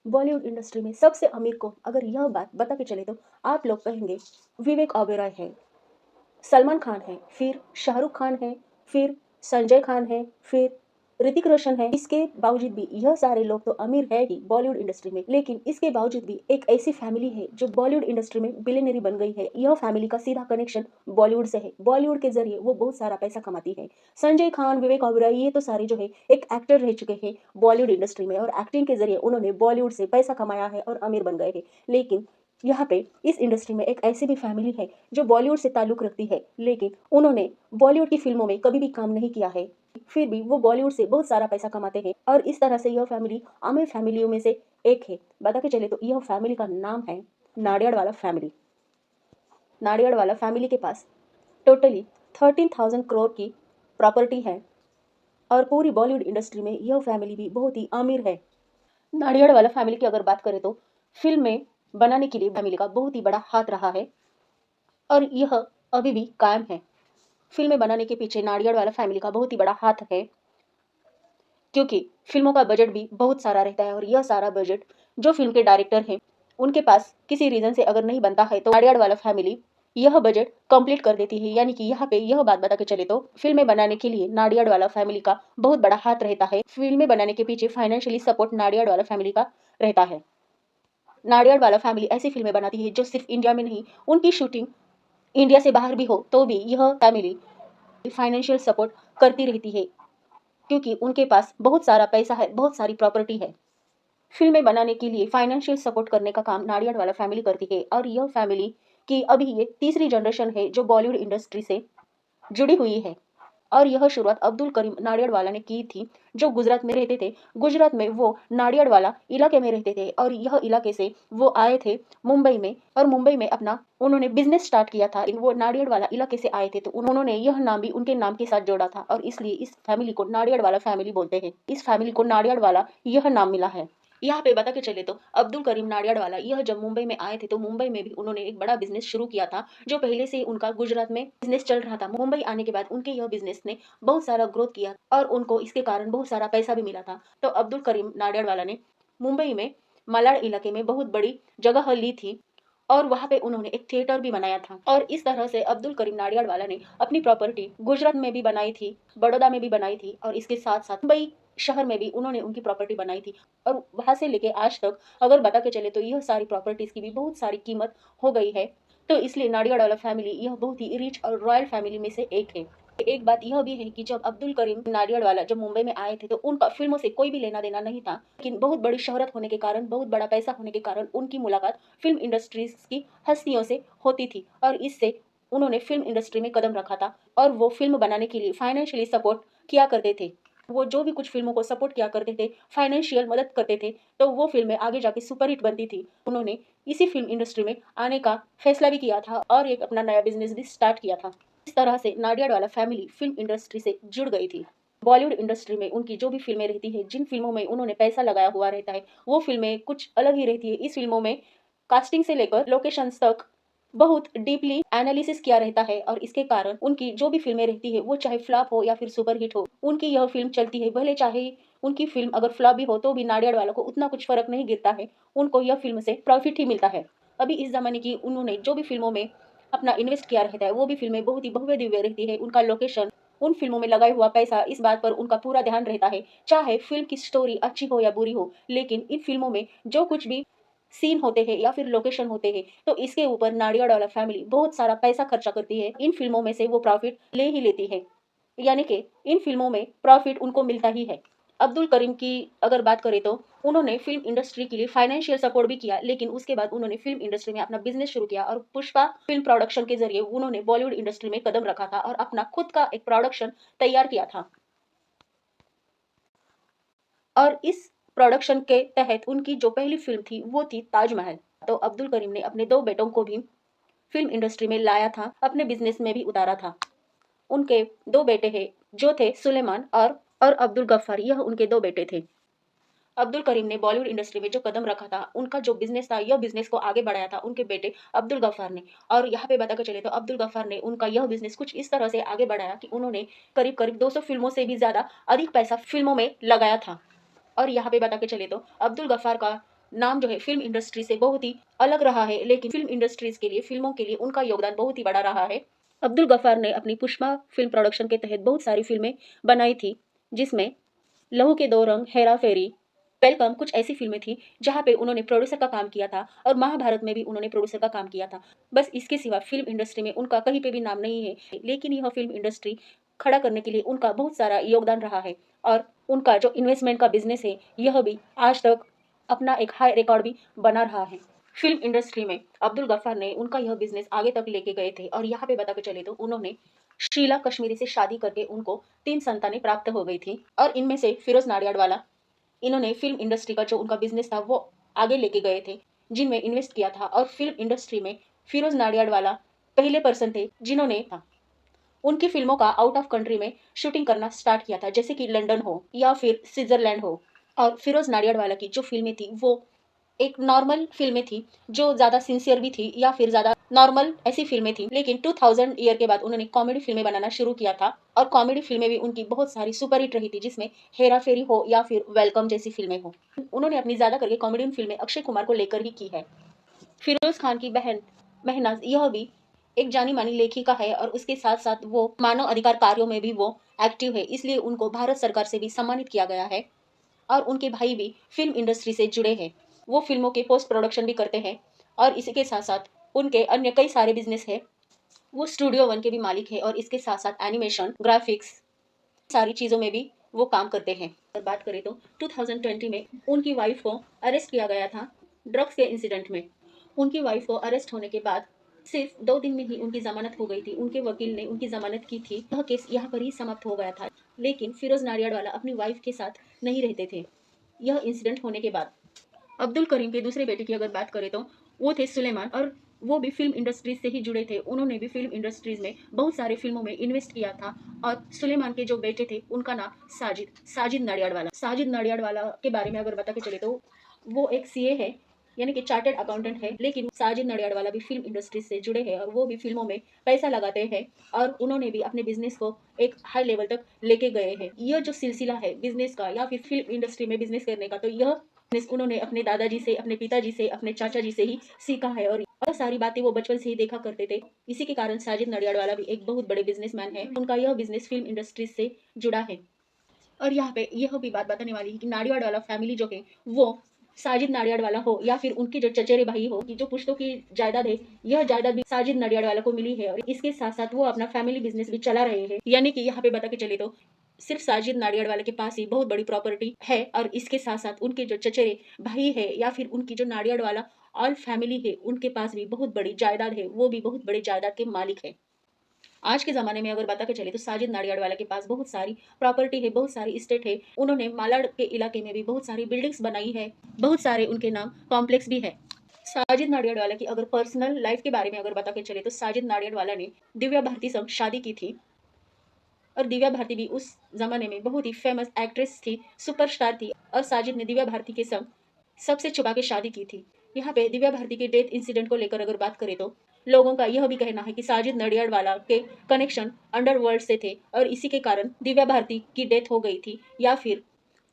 Bollywood industry में सबसे अमीर कौन? अगर यह बात बता के चले तो आप लोग कहेंगे विवेक ओबेरॉय है, सलमान खान है, फिर शाहरुख खान है, फिर संजय खान है, फिर ऋतिक रोशन है। इसके बावजूद भी यह सारे लोग तो अमीर है ही बॉलीवुड इंडस्ट्री में, लेकिन इसके बावजूद भी एक ऐसी फैमिली है जो बॉलीवुड इंडस्ट्री में बिलियनरी बन गई है। यह फैमिली का सीधा कनेक्शन बॉलीवुड से है। बॉलीवुड के जरिए वो बहुत सारा पैसा कमाती है। संजय खान, विवेक ओबेरॉय ये तो सारे जो है एक एक्टर रह चुके हैं बॉलीवुड इंडस्ट्री में, और एक्टिंग के जरिए उन्होंने बॉलीवुड से पैसा कमाया है और अमीर बन गए हैं। लेकिन यहाँ पे इस इंडस्ट्री में एक ऐसी भी फैमिली है जो बॉलीवुड से ताल्लुक़ रखती है, लेकिन उन्होंने बॉलीवुड की फ़िल्मों में कभी भी काम नहीं किया है। फिर भी वो बॉलीवुड से बहुत सारा पैसा कमाते हैं, और इस तरह से यह फैमिली आमिर फैमिलियों में से एक है। बता के चले तो यह फैमिली का नाम है नाडियाडवाला फैमिली। नाडियाडवाला फैमिली के पास टोटली 13,000 करोड़ की प्रॉपर्टी है, और पूरी बॉलीवुड इंडस्ट्री में यह फैमिली भी बहुत ही अमीर है। नाडियाडवाला फैमिली की अगर बात करें तो फ़िल्म में बनाने के लिए फैमिली का बहुत ही बड़ा हाथ रहा है, और यह अभी भी कायम है। फ़िल्में बनाने के पीछे नाडियाडवाला फैमिली का बहुत ही बड़ा हाथ है, क्योंकि फ़िल्मों का बजट भी बहुत सारा रहता है, और यह सारा बजट जो फ़िल्म के डायरेक्टर हैं, उनके पास किसी रीज़न से अगर नहीं बनता है, तो नाडियाडवाला फैमिली यह बजट कंप्लीट कर देती है। यानी कि यहाँ पे यह बात बता के चले तो फ़िल्में बनाने के लिए नाडियाडवाला फैमिली का बहुत बड़ा हाथ रहता है। फ़िल्में बनाने के पीछे फाइनेंशियली सपोर्ट नाडियाडवाला फैमिली का रहता है। नाडियाडवाला फैमिली ऐसी फ़िल्में बनाती है जो सिर्फ़ इंडिया में नहीं, उनकी शूटिंग इंडिया से बाहर भी हो, तो भी यह फैमिली फाइनेंशियल सपोर्ट करती रहती है, क्योंकि उनके पास बहुत सारा पैसा है, बहुत सारी प्रॉपर्टी है। फ़िल्में बनाने के लिए फाइनेंशियल सपोर्ट करने का काम नाडियाडवाला फैमिली करती है, और यह फैमिली की अभी ये तीसरी जनरेशन है जो बॉलीवुड इंडस्ट्री से जुड़ी हुई है। और यह शुरुआत अब्दुल करीम नाडियाडवाला ने की थी, जो गुजरात में रहते थे। गुजरात में वो नाडियाडवाला इलाके में रहते थे, और यह इलाके से वो आए थे मुंबई में, और मुंबई में अपना उन्होंने बिज़नेस स्टार्ट किया था। वो नाडियाडवाला इलाके से आए थे, तो उन्होंने यह नाम भी उनके नाम के साथ जोड़ा था, और इसलिए इस फैमिली को नाडियाडवाला फैमिली बोलते हैं। इस फैमिली को नाडियाडवाला यह नाम मिला है। यहाँ पे बता के चले तो अब्दुल करीम नाडियाडवाला यह जब मुंबई में आए थे, तो मुंबई में भी उन्होंने एक बड़ा बिज़नेस शुरू किया था, जो पहले से उनका गुजरात में बिज़नेस चल रहा था। मुंबई आने के बाद उनके यह बिज़नेस ने बहुत सारा ग्रोथ किया, और उनको इसके कारण बहुत सारा पैसा भी मिला था। तो अब्दुल करीम नाडियाडवाला ने मुंबई में मालाड इलाके में बहुत बड़ी जगह ली थी, और वहाँ पे उन्होंने एक थिएटर भी बनाया था। और इस तरह से अब्दुल करीम नाडियाडवाला ने अपनी प्रॉपर्टी गुजरात में भी बनाई थी, बड़ौदा में भी बनाई थी, और इसके साथ-साथ मुंबई शहर में भी उन्होंने उनकी प्रॉपर्टी बनाई थी। और वहाँ से लेके आज तक अगर बता के चले तो यह सारी प्रॉपर्टीज़ की भी बहुत सारी कीमत हो गई है। तो इसलिए नाडियाडवाला फैमिली यह बहुत ही रिच और रॉयल फैमिली में से एक है। एक बात यह भी है कि जब अब्दुल करीम नाडियाडवाला जब मुंबई में आए थे, तो उनका फ़िल्मों से कोई भी लेना-देना नहीं था। लेकिन बहुत बड़ी शोहरत होने के कारण, बहुत बड़ा पैसा होने के कारण उनकी मुलाकात फ़िल्म इंडस्ट्रीज़ की हस्तियों से होती थी, और इससे उन्होंने फ़िल्म इंडस्ट्री में कदम रखा था, और वो फ़िल्म बनाने के लिए फाइनेंशियली सपोर्ट किया करते थे। वो जो भी कुछ फ़िल्मों को सपोर्ट किया करते थे, फाइनेंशियल मदद करते थे, तो वो फ़िल्में आगे जाके सुपरहिट बनती थी। उन्होंने इसी फ़िल्म इंडस्ट्री में आने का फैसला भी किया था, और एक अपना नया बिज़नेस भी स्टार्ट किया था। इस तरह से नाडियाडवाला फैमिली फ़िल्म इंडस्ट्री से जुड़ गई थी। बॉलीवुड इंडस्ट्री में उनकी जो भी फ़िल्में रहती हैं, जिन फ़िल्मों में उन्होंने पैसा लगाया हुआ रहता है, वो फ़िल्में कुछ अलग ही रहती है। इस फ़िल्मों में कास्टिंग से लेकर लोकेशंस तक बहुत डीपली एनालिसिस किया रहता है, और इसके कारण उनकी जो भी फ़िल्में रहती है, वो चाहे फ्लॉप हो या फिर सुपरहिट हो, उनकी यह फ़िल्म चलती है। भले चाहे उनकी फ़िल्म अगर फ्लॉप भी हो, तो भी नाडियाडवाला को उतना कुछ फ़र्क नहीं गिरता है, उनको यह फ़िल्म से प्रॉफ़िट ही मिलता है। अभी इस ज़माने की उन्होंने जो भी फ़िल्मों में अपना इन्वेस्ट किया रहता है, वो भी फ़िल्में बहुत ही भव्य-दिव्य रहती है। उनका लोकेशन, उन फ़िल्मों में लगाया हुआ पैसा, इस बात पर उनका पूरा ध्यान रहता है, चाहे फ़िल्म की स्टोरी अच्छी हो या बुरी हो, लेकिन इन फ़िल्मों में जो कुछ भी सीन होते हैं या फिर लोकेशन होते हैं, तो इसके ऊपर नाडियाडवाला फैमिली बहुत सारा पैसा खर्चा करती है। इन फ़िल्मों में से वो प्रॉफ़िट ले ही लेती है, यानी कि इन फ़िल्मों में प्रॉफ़िट उनको मिलता ही है। अब्दुल करीम की अगर बात करें तो उन्होंने फ़िल्म इंडस्ट्री के लिए फाइनेंशियल सपोर्ट भी किया, लेकिन उसके बाद उन्होंने फ़िल्म इंडस्ट्री में अपना बिज़नेस शुरू किया, और पुष्पा फ़िल्म प्रोडक्शन के ज़रिए उन्होंने बॉलीवुड इंडस्ट्री में कदम रखा था, और अपना खुद का एक प्रोडक्शन तैयार किया था। और इस प्रोडक्शन के तहत उनकी जो पहली फ़िल्म थी, वो थी ताजमहल। तो अब्दुल करीम ने अपने 2 बेटों को भी फ़िल्म इंडस्ट्री में लाया था, अपने बिज़नेस में भी उतारा था। उनके 2 बेटे हैं, जो थे सुलेमान और अब्दुल गफ्फार, यह उनके 2 बेटे थे। अब्दुल करीम ने बॉलीवुड इंडस्ट्री में जो कदम रखा था, उनका जो बिज़नेस था, यह बिज़नेस को आगे बढ़ाया था उनके बेटे अब्दुल गफ्फार ने। और यहाँ पे बता के चले तो अब्दुल गफ्फार ने उनका यह बिज़नेस कुछ इस तरह से आगे बढ़ाया कि उन्होंने करीब-करीब 200 फ़िल्मों से भी ज़्यादा अधिक पैसा फ़िल्मों में लगाया था। और यहाँ पे बता के चले तो अब्दुल गफ्फार का नाम जो है फिल्म इंडस्ट्री से बहुत ही अलग रहा है, लेकिन फिल्म इंडस्ट्रीज के लिए, फिल्मों के लिए उनका योगदान बहुत ही बड़ा रहा है। अब्दुल गफ्फार ने अपनी पुष्पा फिल्म प्रोडक्शन के तहत बहुत सारी फिल्में बनाई थी, जिसमें लहू के दो रंग, हेरा फेरी, वेलकम कुछ ऐसी फिल्में थी जहाँ पे उन्होंने प्रोड्यूसर का काम किया था, और महाभारत में भी उन्होंने प्रोड्यूसर का काम किया था। बस इसके सिवा फिल्म इंडस्ट्री में उनका कहीं पे भी नाम नहीं है, लेकिन यह फिल्म इंडस्ट्री खड़ा करने के लिए उनका बहुत सारा योगदान रहा है, और उनका जो इन्वेस्टमेंट का बिजनेस है यह भी आज तक अपना एक हाई रिकॉर्ड भी बना रहा है। फिल्म इंडस्ट्री में अब्दुल गफ्फार ने उनका यह बिजनेस आगे तक लेके गए थे, और यहाँ पे बता के चले तो उन्होंने शीला कश्मीरी से शादी करके उनको 3 संतानें प्राप्त हो गई थी, और इनमें से फिरोज नाडियाडवाला, इन्होंने फिल्म इंडस्ट्री का जो उनका बिजनेस था वो आगे लेके गए थे, जिनमें इन्वेस्ट किया था। और फिल्म इंडस्ट्री में फिरोज नाडियाडवाला पहले पर्सन थे जिन्होंने उनकी फिल्मों का आउट ऑफ कंट्री में शूटिंग करना स्टार्ट किया था, जैसे कि लंदन हो या फिर स्विट्जरलैंड हो। और फिरोज नाडियाडवाला की जो फिल्में थी वो एक नॉर्मल फिल्में थी, जो ज़्यादा सिंसियर भी थी या फिर ज़्यादा नॉर्मल ऐसी फिल्में थी। लेकिन 2000 ईयर के बाद उन्होंने कॉमेडी फिल्में बनाना शुरू किया था, और कॉमेडी फिल्में भी उनकी बहुत सारी सुपरहिट रही थी, जिसमें हेरा फेरी हो या फिर वेलकम जैसी फिल्में हो। उन्होंने अपनी ज़्यादा करके कॉमेडी फिल्में अक्षय कुमार को लेकर ही की है। फिरोज खान की बहन मेहनाज, यह भी एक जानी मानी लेखिका है, और उसके साथ साथ वो मानव अधिकार कार्यों में भी वो एक्टिव है, इसलिए उनको भारत सरकार से भी सम्मानित किया गया है। और उनके भाई भी फिल्म इंडस्ट्री से जुड़े हैं, वो फिल्मों के पोस्ट प्रोडक्शन भी करते हैं, और इसी के साथ साथ उनके अन्य कई सारे बिजनेस है। वो स्टूडियो वन के भी मालिक है, और इसके साथ साथ एनिमेशन, ग्राफिक्स, सारी चीज़ों में भी वो काम करते हैं। अगर बात करें तो 2020 में उनकी वाइफ को अरेस्ट किया गया था ड्रग्स के इंसिडेंट में। उनकी वाइफ को अरेस्ट होने के बाद सिर्फ 2 दिन में ही उनकी जमानत हो गई थी। उनके वकील ने उनकी जमानत की थी, यह केस यहाँ पर ही समाप्त हो गया था। लेकिन फिरोज नाडियाडवाला अपनी वाइफ के साथ नहीं रहते थे यह इंसिडेंट होने के बाद। अब्दुल करीम के दूसरे बेटे की अगर बात करें तो वो थे सुलेमान, और वो भी फिल्म इंडस्ट्रीज से ही जुड़े थे। उन्होंने भी फिल्म इंडस्ट्रीज में बहुत सारे फिल्मों में इन्वेस्ट किया था। और सुलेमान के जो बेटे थे उनका नाम साजिद नाडियाडवाला। साजिद नाडियाडवाला के बारे में अगर बता के चले तो वो एक सीए है, यानी कि चार्टर्ड अकाउंटेंट है, लेकिन साजिद नाडियाडवाला भी फिल्म इंडस्ट्री से जुड़े हैं, और वो भी फिल्मों में पैसा लगाते हैं, और उन्होंने भी अपने बिजनेस को एक हाई लेवल तक लेके गए हैं। यह जो सिलसिला है बिजनेस का या फिर फिल्म इंडस्ट्री में बिजनेस करने का, तो यह बिजनेस उन्होंने अपने दादाजी से, अपने पिताजी से, अपने चाचा जी से ही सीखा है, और सारी बातें वो बचपन से ही देखा करते थे। इसी के कारण साजिद नाडियाडवाला भी एक बहुत बड़े बिजनेसमैन है। उनका यह बिजनेस फिल्म इंडस्ट्री से जुड़ा है। और यहाँ पे यह भी बात बताने वाली है कि नाडियाडवाला फैमिली जो है वो साजिद नाडियाडवाला हो या फिर उनके जो चचेरे भाई हो, कि जो पुश्तों की जायदाद है, यह जायदाद भी साजिद नाडियाडवाला को मिली है, और इसके साथ साथ वो अपना फैमिली बिजनेस भी चला रहे हैं। यानी कि यहाँ पे बता के चले तो सिर्फ साजिद नाडियाडवाला के पास ही बहुत बड़ी प्रॉपर्टी है, और इसके साथ साथ उनके जो चचेरे भाई है या फिर उनकी जो नाडियाडवाला ऑल फैमिली है, उनके पास भी बहुत बड़ी जायदाद है, वो भी बहुत बड़ी जायदाद के मालिक है। आज के ज़माने में अगर बता के चले तो साजिद नाडियाडवाला के पास बहुत सारी प्रॉपर्टी है, बहुत सारी इस्टेट है। उन्होंने मालाड के इलाके में भी बहुत सारी बिल्डिंग्स बनाई है, बहुत सारे उनके नाम कॉम्प्लेक्स भी है। साजिद नाडियाडवाला की अगर पर्सनल लाइफ के बारे में अगर बता के चले तो साजिद नाडियाडवाला ने दिव्या भारती संग शादी की थी, और दिव्या भारती भी उस जमाने में बहुत ही फेमस एक्ट्रेस थी, सुपरस्टार थी, और साजिद ने दिव्या भारती के संग सबसे छुपा के शादी की थी। यहाँ पे दिव्या भारती के डेथ इंसिडेंट को लेकर अगर बात करें तो लोगों का यह भी कहना है कि साजिद नडियाडवाला के कनेक्शन अंडरवर्ल्ड से थे, और इसी के कारण दिव्या भारती की डेथ हो गई थी, या फिर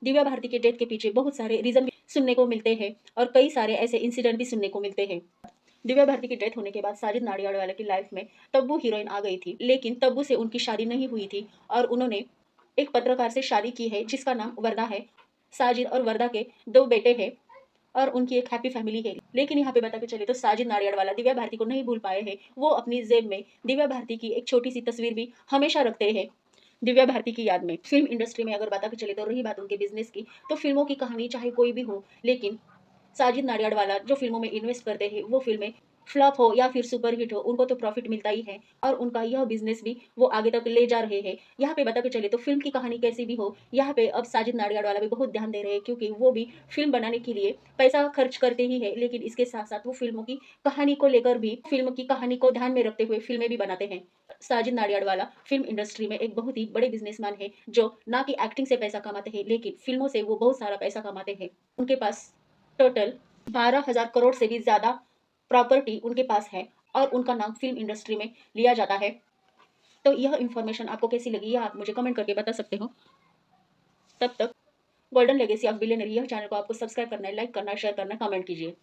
दिव्या भारती के डेथ के पीछे बहुत सारे रीजन भी सुनने को मिलते हैं, और कई सारे ऐसे इंसिडेंट भी सुनने को मिलते हैं। दिव्या भारती की डेथ होने के बाद साजिद नाडियाडवाला की लाइफ में तब्बू हीरोइन आ गई थी, लेकिन तब्बू से उनकी शादी नहीं हुई थी, और उन्होंने एक पत्रकार से शादी की है जिसका नाम वर्दा है। साजिद और वर्दा के 2 बेटे हैं, और उनकी एक हैप्पी फैमिली है। लेकिन यहाँ पे बता के चले तो साजिद नाडियाडवाला दिव्या भारती को नहीं भूल पाए हैं। वो अपनी जेब में दिव्या भारती की एक छोटी सी तस्वीर भी हमेशा रखते हैं, दिव्या भारती की याद में। फिल्म इंडस्ट्री में अगर बता के चले तो रही बात उनके बिजनेस की, तो फिल्मों की कहानी चाहे कोई भी हो, लेकिन साजिद नाडियाडवाला जो फिल्मों में इन्वेस्ट करते हैं वो फिल्में फ्लॉप हो या फिर सुपरहिट हो, उनको तो प्रॉफिट मिलता ही है, और उनका यह बिजनेस भी वो आगे तक ले जा रहे हैं। यहाँ पे बता के चले तो फिल्म की कहानी कैसी भी हो, यहाँ पे अब साजिद नाडियाडवाला भी बहुत ध्यान दे रहे हैं, क्योंकि वो भी फिल्म बनाने के लिए पैसा खर्च करते ही है, लेकिन इसके साथ साथ वो फिल्मों की कहानी को लेकर भी, फिल्म की कहानी को ध्यान में रखते हुए फिल्में भी बनाते हैं। साजिद नाडियाडवाला फिल्म इंडस्ट्री में एक बहुत ही बड़े बिजनेसमैन है, जो ना कि एक्टिंग से पैसा कमाते हैं, लेकिन फिल्मों से वो बहुत सारा पैसा कमाते हैं। उनके पास टोटल 12,000 करोड़ से भी ज्यादा प्रॉपर्टी उनके पास है, और उनका नाम फिल्म इंडस्ट्री में लिया जाता है। तो यह इंफॉर्मेशन आपको कैसी लगी, यह आप मुझे कमेंट करके बता सकते हो। तब तक गोल्डन लेगेसी ऑफ बिलियनर यह चैनल को आपको सब्सक्राइब करना है, लाइक करना है, शेयर करना है, कमेंट कीजिए।